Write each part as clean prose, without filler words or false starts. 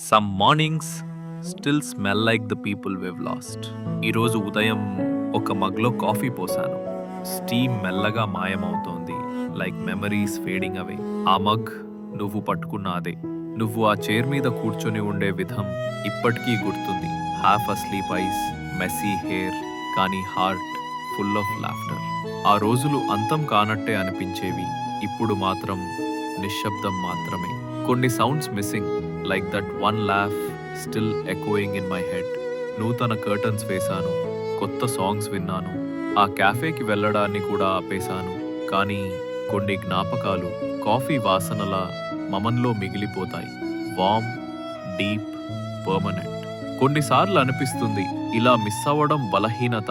Some mornings still smell like the people we've lost. ఈరోజు ఉదయం ఒక మగ్లో కాఫీ పోసాను. స్టీమ్ మెల్లగా మాయమవుతోంది. లైక్ మెమరీస్ ఫేడింగ్ అవే. ఆ మగ్ నువ్వు పట్టుకున్న అదే. నువ్వు ఆ చైర్ మీద కూర్చొని ఉండే విధం ఇప్పటికీ గుర్తుంది. Half asleep eyes, messy hair, కానీ హార్ట్ ఫుల్ ఆఫ్ లాఫ్టర్. ఆ రోజులు అంతం కానట్టే అనిపించేవి. ఇప్పుడు మాత్రం నిశ్శబ్దం మాత్రమే. కొన్ని sounds missing, like that one laugh still echoing in my head. నూతన కర్టన్స్ వేశాను, కొత్త సాంగ్స్ విన్నాను, ఆ క్యాఫేకి వెళ్ళడాన్ని కూడా ఆపేశాను. కానీ కొన్ని జ్ఞాపకాలు కాఫీ వాసనలా మమన్లో మిగిలిపోతాయి. వామ్, డీప్, పర్మనెంట్. కొన్నిసార్లు అనిపిస్తుంది ఇలా మిస్ అవ్వడం బలహీనత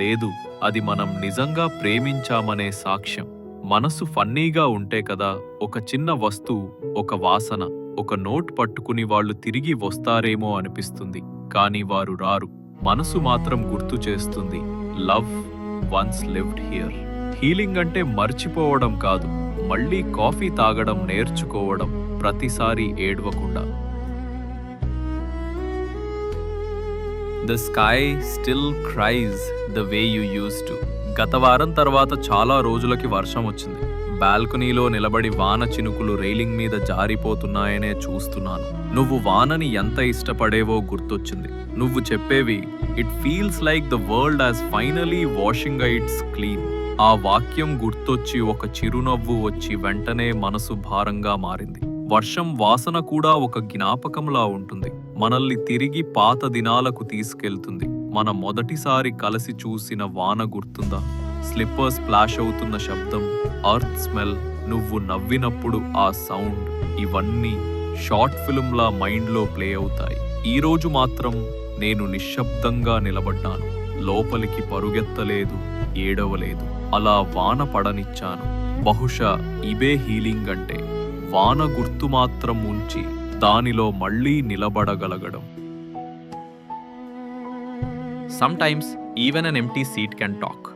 లేదు, అది మనం నిజంగా ప్రేమించామనే సాక్ష్యం. మనసు ఫన్నీగా ఉంటే కదా ఒక చిన్న వస్తువు, ఒక వాసన, ఒక నోట్ పట్టుకుని వాళ్ళు తిరిగి వస్తారేమో అనిపిస్తుంది. కానీ వారు రారు. మనసు మాత్రం గుర్తు చేస్తుంది, love once lived here. Healing అంటే మర్చిపోవడం కాదు, మళ్ళీ కాఫీ తాగడం నేర్చుకోవడం, ప్రతిసారి ఏడవకుండా. The sky still cries the way you used to. గత వారం తర్వాత చాలా రోజులకి వర్షం వచ్చింది. బాల్కనీలో నిలబడి వాన చినుకులు రైలింగ్ మీద జారిపోతున్నాయనే చూస్తున్నాను. నువ్వు వానని ఎంత ఇష్టపడేవో గుర్తొచ్చింది. నువ్వు చెప్పేవి, it feels like the world has finally washing it's clean. ఆ వాక్యం గుర్తొచ్చి ఒక చిరునవ్వు వచ్చి వెంటనే మనసు భారంగా మారింది. వర్షం వాసన కూడా ఒక జ్ఞాపకంలా ఉంటుంది. మనల్ని తిరిగి పాత దినాలకు తీసుకెళ్తుంది. మన మొదటిసారి కలిసి చూసిన వాన గుర్తుందా? స్లిప్పర్స్ స్ప్లాష్ అవుతున్న శబ్దం, అర్త్ స్మెల్, నువ్వు నవ్వినప్పుడు ఆ సౌండ్, ఇవన్నీ షార్ట్ ఫిల్మ్లా మైండ్లో ప్లే అవుతాయి. ఈరోజు మాత్రం నేను నిశ్శబ్దంగా నిలబడ్డాను. లోపలికి పరుగెత్తలేదు, ఏడవలేదు. అలా వాన పడనిచ్చాను. బహుశా ఇవే హీలింగ్ అంటే, వాన గుర్తు మాత్రం ఉంచి దానిలో మళ్ళీ నిలబడగలగడం. Sometimes even an empty seat can talk.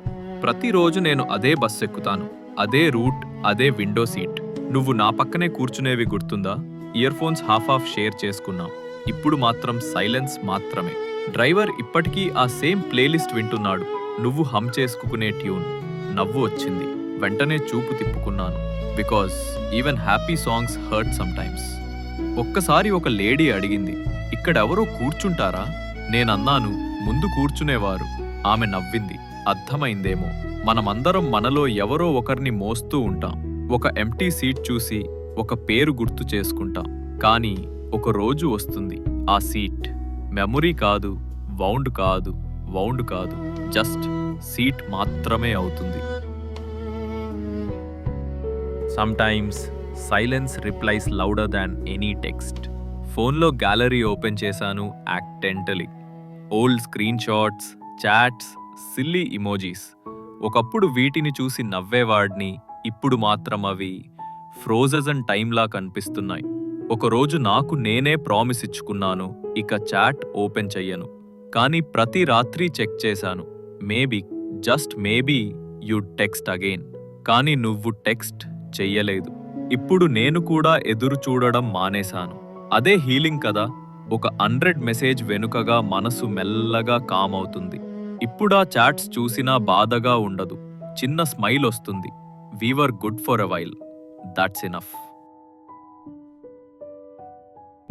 ప్రతిరోజు నేను అదే బస్ ఎక్కుతాను, అదే రూట్, అదే విండో సీట్. నువ్వు నా పక్కనే కూర్చునేవి గుర్తుందా? ఇయర్ ఫోన్స్ హాఫ్ షేర్ చేసుకున్నాం. ఇప్పుడు మాత్రం సైలెన్స్ మాత్రమే. డ్రైవర్ ఇప్పటికీ ఆ సేమ్ ప్లేలిస్ట్ వింటున్నాడు. నువ్వు హమ్ చేసుకునే ట్యూన్. నవ్వు వచ్చింది. వెంటనే చూపు తిప్పుకున్నాను. Because even happy songs hurt sometimes. ఒక్కసారి ఒక లేడీ అడిగింది, ఇక్కడెవరో కూర్చుంటారా? నేనన్నాను, ముందు కూర్చునేవారు. ఆమె నవ్వింది. అర్థమైందేమో, మనమందరం మనలో ఎవరో ఒకరిని మోస్తూ ఉంటాం. ఒక ఎంప్టీ సీట్ చూసి ఒక పేరు గుర్తు చేసుకుంటాం. కానీ ఒక రోజు వస్తుంది, ఆ సీట్ మెమొరీ కాదు, వౌండ్ కాదు, జస్ట్ సీట్ మాత్రమే అవుతుంది. Sometimes silence replies louder than any text. ఫోన్లో గ్యాలరీ ఓపెన్ చేశాను accidentally. Old screenshots, chats, silly emojis. ఒకప్పుడు వీటిని చూసి నవ్వేవాడిని. ఇప్పుడు మాత్రం అవి ఫ్రోజన్ టైమ్లా కనిపిస్తున్నాయి. ఒకరోజు నాకు నేనే ప్రామిస్ ఇచ్చుకున్నాను, ఇక చాట్ ఓపెన్ చెయ్యను. కానీ ప్రతి రాత్రి చెక్ చేశాను. Maybe, just maybe you'd text again. కానీ నువ్వు టెక్స్ట్ చెయ్యలేదు. ఇప్పుడు నేను కూడా ఎదురు చూడడం మానేశాను. అదే హీలింగ్ కదా. ఒక 100 మెసేజ్ వెనుకగా మనసు మెల్లగా కామ్ అవుతుంది. ఇప్పుడా చాట్స్ చూసినా బాధగా ఉండదు. చిన్న స్మైల్ వస్తుంది. We were good for a while. That's enough.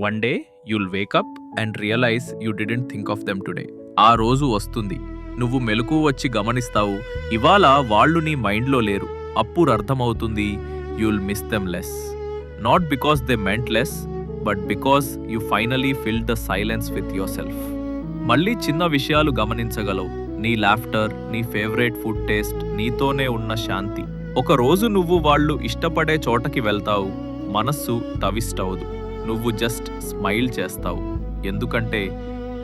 One day you'll wake up and realise you didn't think of them today. ఆ రోజు వస్తుంది. నువ్వు మెలకు వచ్చి గమనిస్తావు, ఇవాళ వాళ్ళు నీ మైండ్లో లేరు. అప్పుడు అర్థమవుతుంది, you'll miss them less. Not because they meant less, but because you finally filled the silence with yourself. మళ్ళీ చిన్న విషయాలు గమనించగలవు. నీ లాఫ్టర్, నీ ఫేవరెట్ ఫుడ్ టేస్ట్, నీతోనే ఉన్న శాంతి. ఒక రోజు నువ్వు వాళ్ళు ఇష్టపడే చోటకి వెళ్తావు. మనస్సు తవిష్టవదు. నువ్వు జస్ట్ స్మైల్ చేస్తావు. ఎందుకంటే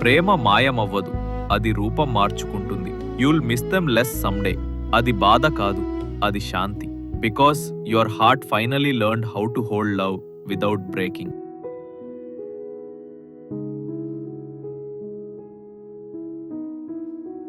ప్రేమ మాయమవ్వదు, అది రూపం మార్చుకుంటుంది. you'll miss them less someday. అది బాధ కాదు, అది శాంతి. Because your heart finally learned how to hold love without breaking.